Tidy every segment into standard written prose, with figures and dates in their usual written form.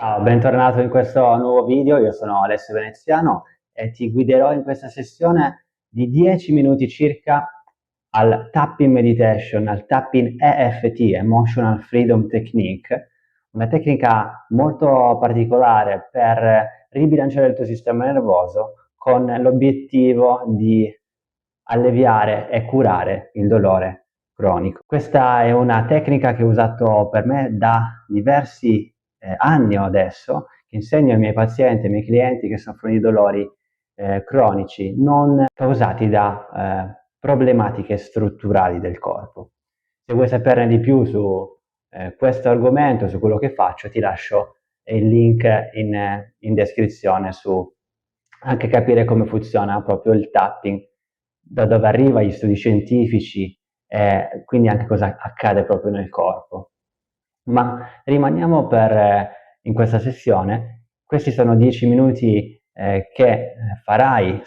Ciao, bentornato in questo nuovo video. Io sono Alessio Veneziano e ti guiderò in questa sessione di 10 minuti circa al Tapping Meditation, al Tapping EFT, Emotional Freedom Technique, una tecnica molto particolare per ribilanciare il tuo sistema nervoso con l'obiettivo di alleviare e curare il dolore cronico. Questa è una tecnica che ho usato per me da diversi anni adesso, che insegno ai miei pazienti, ai miei clienti che soffrono di dolori cronici non causati da problematiche strutturali del corpo. Se vuoi saperne di più su questo argomento, su quello che faccio, ti lascio il link in descrizione su anche capire come funziona proprio il tapping, da dove arriva, gli studi scientifici e quindi anche cosa accade proprio nel corpo. Ma rimaniamo in questa sessione. Questi sono 10 minuti che farai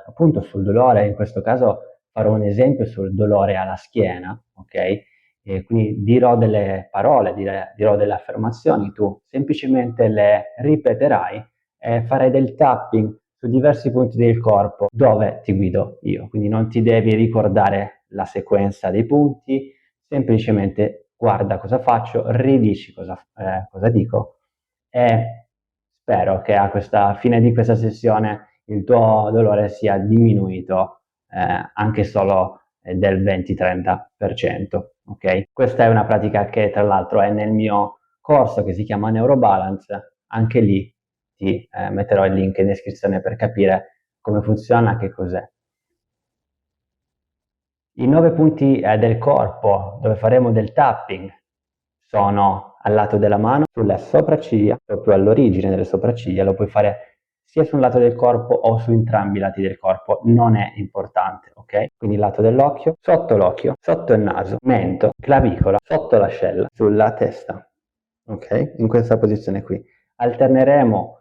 appunto sul dolore. In questo caso farò un esempio sul dolore alla schiena, ok? E quindi dirò delle parole, dirò delle affermazioni, tu semplicemente le ripeterai e farai del tapping su diversi punti del corpo dove ti guido io. Quindi non ti devi ricordare la sequenza dei punti, semplicemente guarda cosa faccio, ridici cosa dico e spero che a questa fine di questa sessione il tuo dolore sia diminuito anche solo del 20-30%. Ok? Questa è una pratica che tra l'altro è nel mio corso che si chiama Neurobalance, anche lì ti metterò il link in descrizione per capire come funziona, che cos'è. I 9 punti del corpo dove faremo del tapping sono al lato della mano, sulle sopracciglia, proprio all'origine delle sopracciglia. Lo puoi fare sia su un lato del corpo o su entrambi i lati del corpo, non è importante, ok? Quindi lato dell'occhio, sotto il naso, mento, clavicola, sotto l'ascella, sulla testa, ok? In questa posizione qui. Alterneremo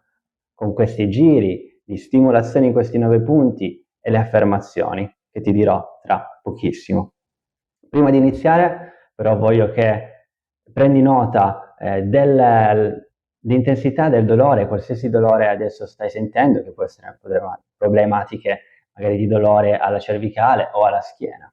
con questi giri di stimolazione in questi 9 punti e le affermazioni che ti dirò tra pochissimo. Prima di iniziare, però, voglio che prendi nota dell'intensità del dolore, qualsiasi dolore adesso stai sentendo, che può essere problematiche magari di dolore alla cervicale o alla schiena.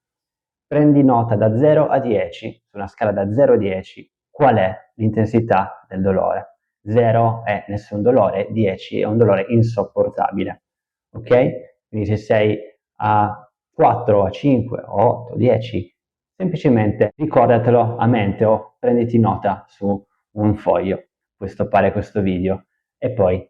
Prendi nota da 0 a 10, su una scala da 0 a 10, qual è l'intensità del dolore. 0 è nessun dolore, 10 è un dolore insopportabile. Ok? Quindi se sei a 4, a 5, a 8, 10, semplicemente ricordatelo a mente o prenditi nota su un foglio, puoi stoppare questo video e poi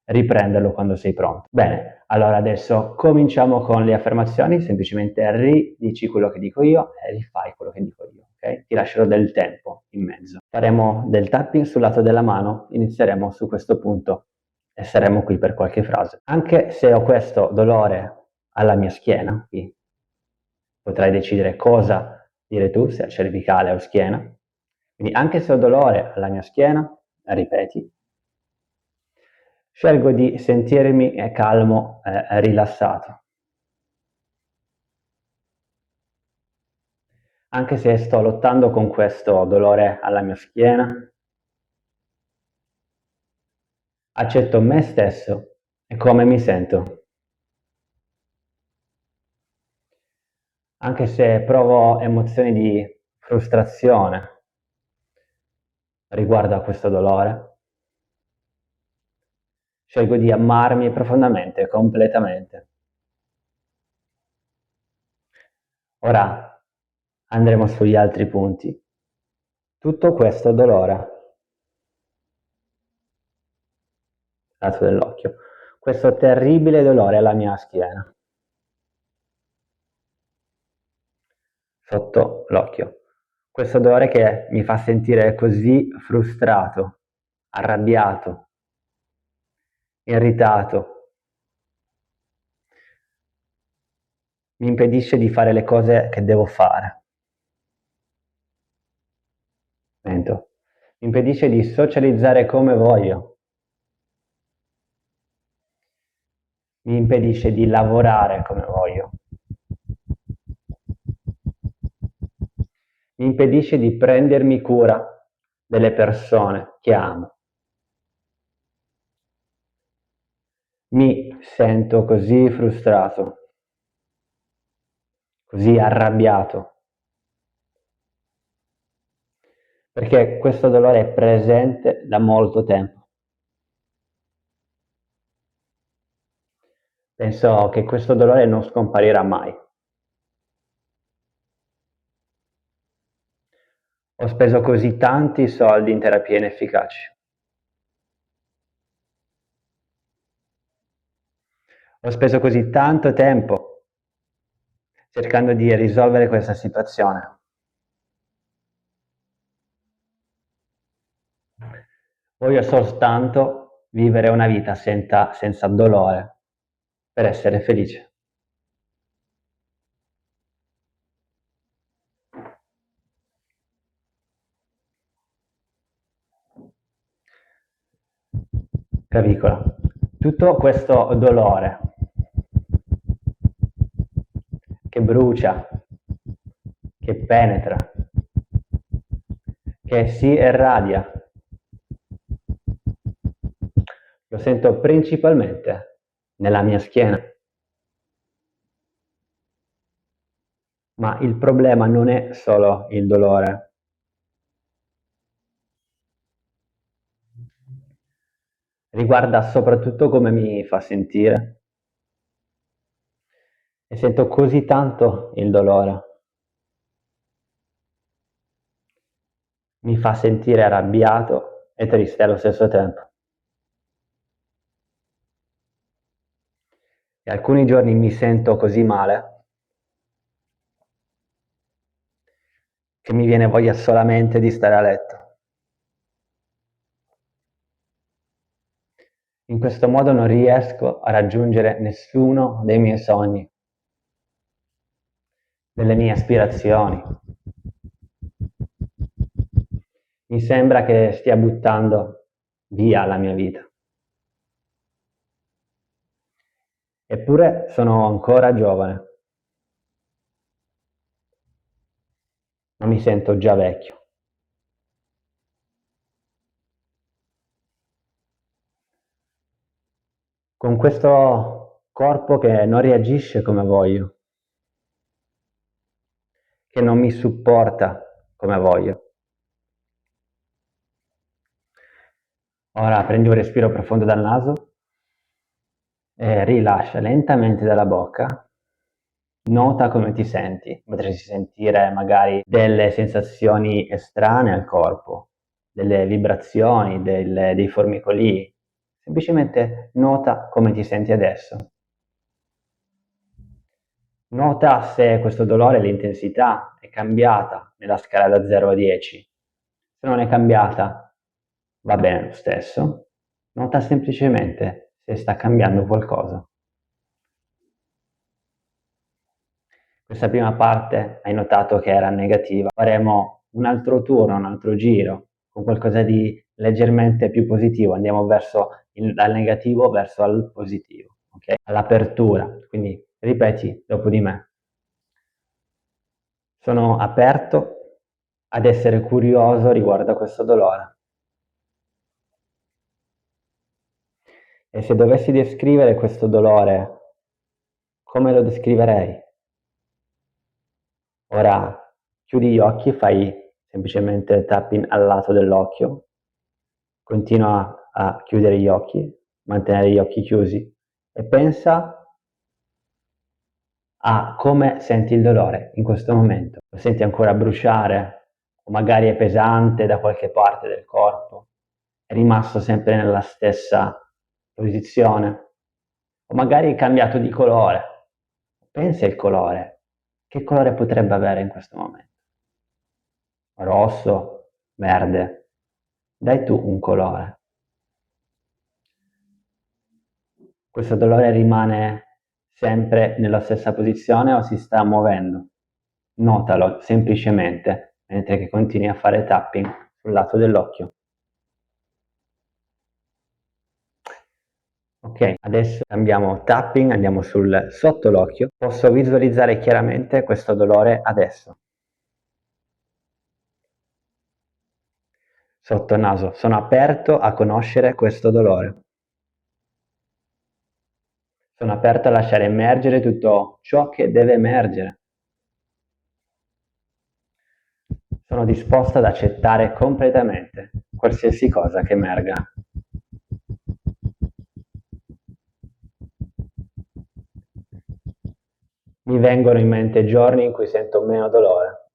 riprenderlo quando sei pronto. Bene, allora adesso cominciamo con le affermazioni, semplicemente ridici quello che dico io e rifai quello che dico io, ok? Ti lascerò del tempo in mezzo. Faremo del tapping sul lato della mano, inizieremo su questo punto e saremo qui per qualche frase. Anche se ho questo dolore alla mia schiena, qui potrai decidere cosa dire tu, se è cervicale o schiena. Quindi anche se ho dolore alla mia schiena, ripeti. Scelgo di sentirmi calmo e rilassato. Anche se sto lottando con questo dolore alla mia schiena, accetto me stesso e come mi sento. Anche se provo emozioni di frustrazione riguardo a questo dolore, scelgo di amarmi profondamente, completamente. Ora andremo sugli altri punti. Tutto questo dolore, lato dell'occhio, questo terribile dolore alla mia schiena, sotto l'occhio, questo dolore che mi fa sentire così frustrato, arrabbiato, irritato, mi impedisce di fare le cose che devo fare. Mi impedisce di socializzare come voglio. Mi impedisce di lavorare come voglio. Mi impedisce di prendermi cura delle persone che amo. Mi sento così frustrato, così arrabbiato, perché questo dolore è presente da molto tempo. Penso che questo dolore non scomparirà mai. Ho speso così tanti soldi in terapie inefficaci. Ho speso così tanto tempo cercando di risolvere questa situazione. Voglio soltanto vivere una vita senza dolore per essere felice. Clavicola. Tutto questo dolore che brucia, che penetra, che si irradia, lo sento principalmente nella mia schiena. Ma il problema non è solo il dolore. Riguarda soprattutto come mi fa sentire. E sento così tanto il dolore. Mi fa sentire arrabbiato e triste allo stesso tempo. E alcuni giorni mi sento così male che mi viene voglia solamente di stare a letto. In questo modo non riesco a raggiungere nessuno dei miei sogni, delle mie aspirazioni. Mi sembra che stia buttando via la mia vita. Eppure sono ancora giovane, ma mi sento già vecchio. Con questo corpo che non reagisce come voglio, che non mi supporta come voglio. Ora prendi un respiro profondo dal naso e rilascia lentamente dalla bocca. Nota come ti senti. Potresti sentire magari delle sensazioni estranee al corpo, delle vibrazioni, dei formicolii. Semplicemente nota come ti senti adesso. Nota se questo dolore, l'intensità è cambiata nella scala da 0 a 10. Se non è cambiata, va bene lo stesso. Nota semplicemente se sta cambiando qualcosa. Questa prima parte hai notato che era negativa. Faremo un altro turno, un altro giro, con qualcosa di leggermente più positivo. Andiamo dal negativo verso il positivo, ok? All'apertura. Quindi ripeti dopo di me. Sono aperto ad essere curioso riguardo a questo dolore. E se dovessi descrivere questo dolore, come lo descriverei? Ora chiudi gli occhi, fai semplicemente tapping al lato dell'occhio, continua a chiudere gli occhi, mantenere gli occhi chiusi e pensa a come senti il dolore in questo momento. Lo senti ancora bruciare o magari è pesante da qualche parte del corpo, è rimasto sempre nella stessa posizione o magari è cambiato di colore. Pensa al colore. Che colore potrebbe avere in questo momento? Rosso, verde. Dai tu un colore. Questo dolore rimane sempre nella stessa posizione o si sta muovendo? Notalo semplicemente mentre che continui a fare tapping sul lato dell'occhio. Ok, adesso cambiamo tapping, andiamo sul sotto l'occhio. Posso visualizzare chiaramente questo dolore adesso. Sotto il naso, sono aperto a conoscere questo dolore. Sono aperto a lasciare emergere tutto ciò che deve emergere. Sono disposto ad accettare completamente qualsiasi cosa che emerga. Mi vengono in mente giorni in cui sento meno dolore.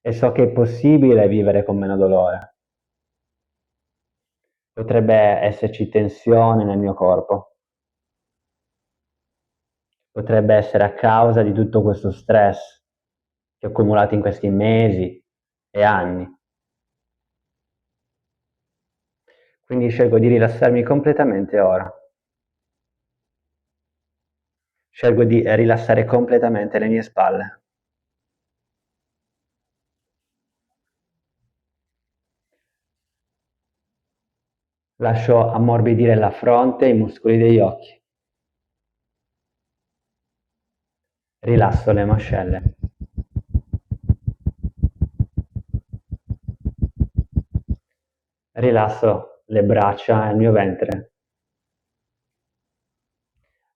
E so che è possibile vivere con meno dolore. Potrebbe esserci tensione nel mio corpo. Potrebbe essere a causa di tutto questo stress che ho accumulato in questi mesi e anni. Quindi scelgo di rilassarmi completamente ora. Scelgo di rilassare completamente le mie spalle. Lascio ammorbidire la fronte e i muscoli degli occhi. Rilasso le mascelle. Rilasso le braccia e il mio ventre.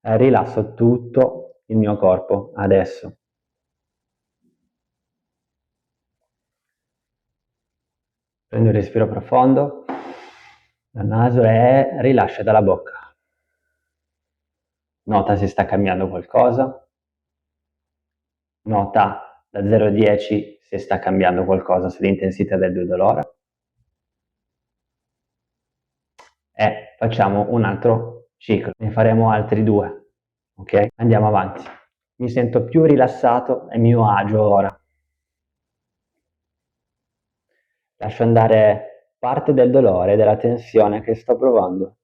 Rilasso tutto il mio corpo adesso. Prendi un respiro profondo dal naso e rilascia dalla bocca. Nota se sta cambiando qualcosa. Nota da 0 a 10 se sta cambiando qualcosa sull'intensità del tuo dolore. E facciamo un altro ciclo. Ne faremo altri 2. Ok? Andiamo avanti. Mi sento più rilassato e mio agio ora. Lascio andare parte del dolore e della tensione che sto provando.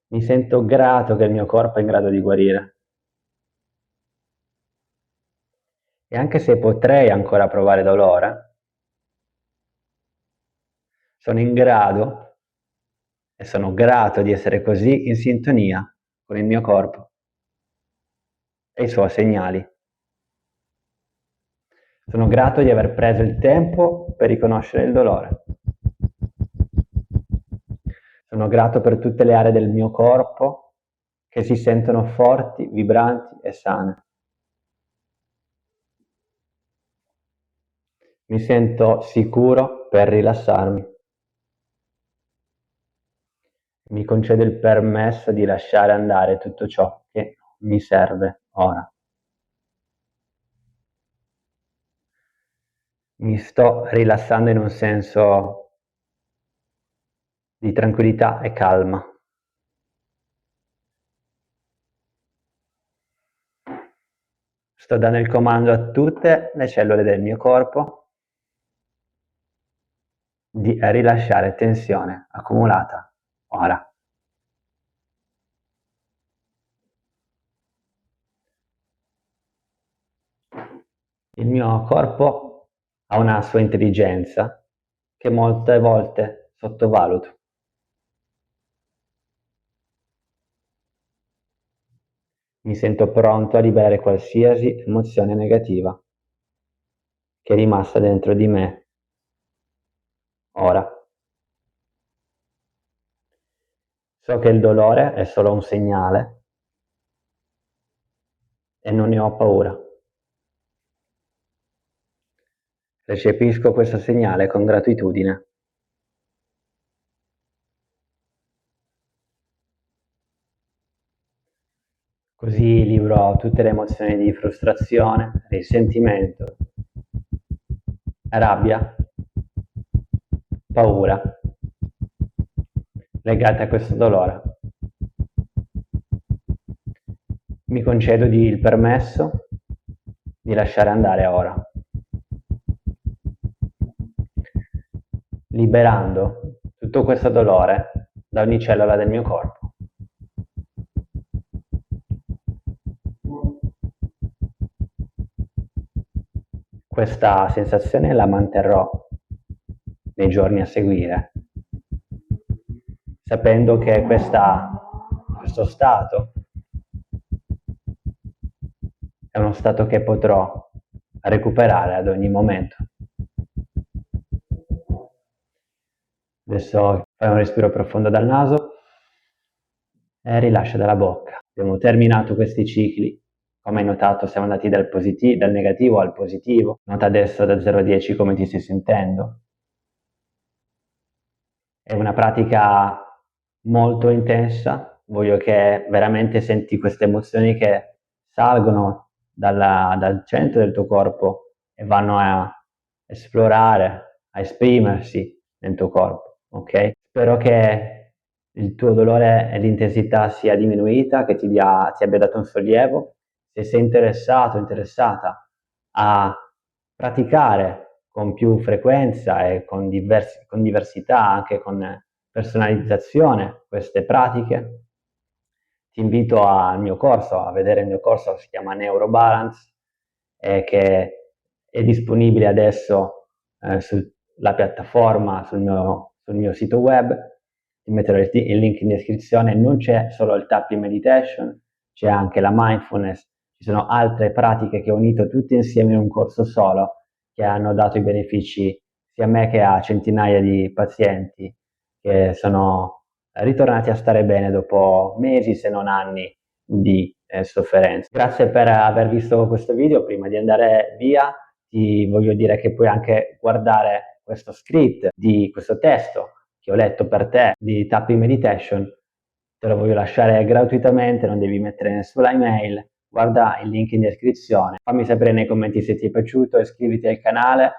Mi sento grato che il mio corpo è in grado di guarire. E anche se potrei ancora provare dolore, sono in grado e sono grato di essere così in sintonia con il mio corpo e i suoi segnali. Sono grato di aver preso il tempo per riconoscere il dolore. Sono grato per tutte le aree del mio corpo che si sentono forti, vibranti e sane. Mi sento sicuro per rilassarmi. Mi concedo il permesso di lasciare andare tutto ciò che mi serve ora. Mi sto rilassando in un senso di tranquillità e calma. Sto dando il comando a tutte le cellule del mio corpo di rilasciare tensione accumulata ora. Il mio corpo ha una sua intelligenza che molte volte sottovaluto. Mi sento pronto a liberare qualsiasi emozione negativa che è rimasta dentro di me ora. So che il dolore è solo un segnale e non ne ho paura. Recepisco questo segnale con gratitudine. Così libero tutte le emozioni di frustrazione, risentimento, rabbia, paura legate a questo dolore. Mi concedo il permesso di lasciare andare ora, liberando tutto questo dolore da ogni cellula del mio corpo. Questa sensazione la manterrò nei giorni a seguire, sapendo che questo stato è uno stato che potrò recuperare ad ogni momento. Adesso fai un respiro profondo dal naso e rilascia dalla bocca. Abbiamo terminato questi cicli. Come hai notato siamo andati dal negativo al positivo. Nota adesso da 0 a 10 come ti stai sentendo. È una pratica molto intensa, voglio che veramente senti queste emozioni che salgono dal centro del tuo corpo e vanno a esplorare, a esprimersi nel tuo corpo, ok? Spero che il tuo dolore e l'intensità sia diminuita, che ti abbia dato un sollievo. Se sei interessato, interessata a praticare con più frequenza e con diversità, anche con personalizzazione queste pratiche, ti invito al mio corso, a vedere il mio corso, si chiama Neurobalance, che è disponibile adesso sulla piattaforma, sul mio sito web. Ti metterò il link in descrizione. Non c'è solo il tapping meditation, c'è anche la mindfulness, ci sono altre pratiche che ho unito tutte insieme in un corso solo, che hanno dato i benefici sia a me che a centinaia di pazienti che sono ritornati a stare bene dopo mesi, se non anni, di sofferenza. Grazie per aver visto questo video. Prima di andare via ti voglio dire che puoi anche guardare questo script di questo testo che ho letto per te di Tapping Meditation. Te lo voglio lasciare gratuitamente, non devi mettere nessuna email. Guarda il link in descrizione. Fammi sapere nei commenti se ti è piaciuto, iscriviti al canale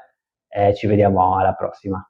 e ci vediamo alla prossima.